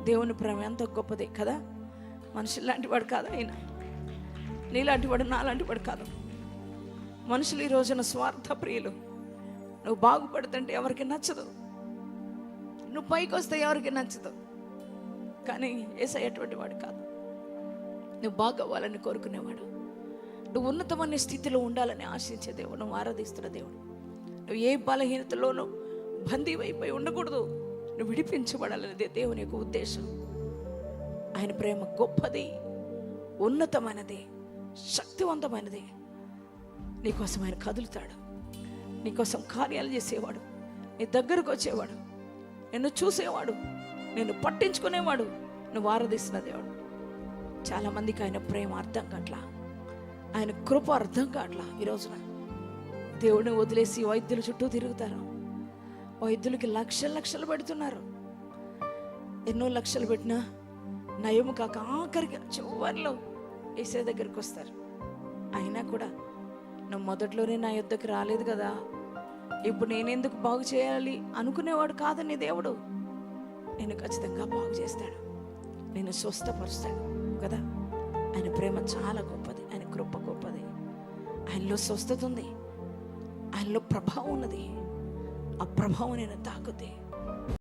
దేవుని ప్రేమ ఎంత గొప్పదే కదా. మనుషులు లాంటి వాడు కాదు ఆయన, నీలాంటి వాడు నాలాంటి వాడు కాదు. మనుషులు ఈ రోజున స్వార్థ ప్రియులు. నువ్వు బాగుపడుతుంటే ఎవరికి నచ్చదు, నువ్వు పైకి వస్తే ఎవరికి నచ్చదు. కానీ యేసయ్య అటువంటి వాడు కాదు. నువ్వు బాగవ్వాలని కోరుకునేవాడు, నువ్వు ఉన్నతమైన స్థితిలో ఉండాలని ఆశించే దేవుడు, నువ్వు ఆరాధిస్తున్న దేవుడు. నువ్వు ఏ బలహీనతలోనూ బందీవైపోయి ఉండకూడదు, నువ్వు విడిపించబడాలనేదే దేవుని యొక్క ఉద్దేశం. ఆయన ప్రేమ గొప్పది, ఉన్నతమైనది, శక్తివంతమైనది. నీకోసం ఆయన కదులుతాడు, నీకోసం కార్యాలు చేసేవాడు, నీ దగ్గరకు వచ్చేవాడు, నిన్ను చూసేవాడు, నిన్ను పట్టించుకునేవాడు. నువ్వు ఆరాధిస్తున్న దేవుడు. చాలామందికి ఆయన ప్రేమ అర్థం కావట్లా, ఆయన కృప అర్థం కావట్లా. ఈ రోజున దేవుడిని వదిలేసి వైద్యుల చుట్టూ తిరుగుతారు. వైద్యులకి లక్షలు లక్షలు పెడుతున్నారు. ఎన్నో లక్షలు పెట్టినా నయము కాక ఆఖరికి చివరిలో యేసయ్య దగ్గరికి వస్తారు. అయినా కూడా నువ్వు మొదట్లోనే నా యుద్ధకు రాలేదు కదా, ఇప్పుడు నేనెందుకు బాగు చేయాలి అనుకునేవాడు కాదని దేవుడు నేను ఖచ్చితంగా బాగు చేస్తాడు, నేను స్వస్థపరుస్తాడు కదా. ఆయన ప్రేమ చాలా గొప్పది, ఆయన కృప గొప్పది. ఆయనలో స్వస్థత ఉంది, ఆయనలో ప్రభావం ఉన్నది. ఆ ప్రభావం నేను తాకుద్ది.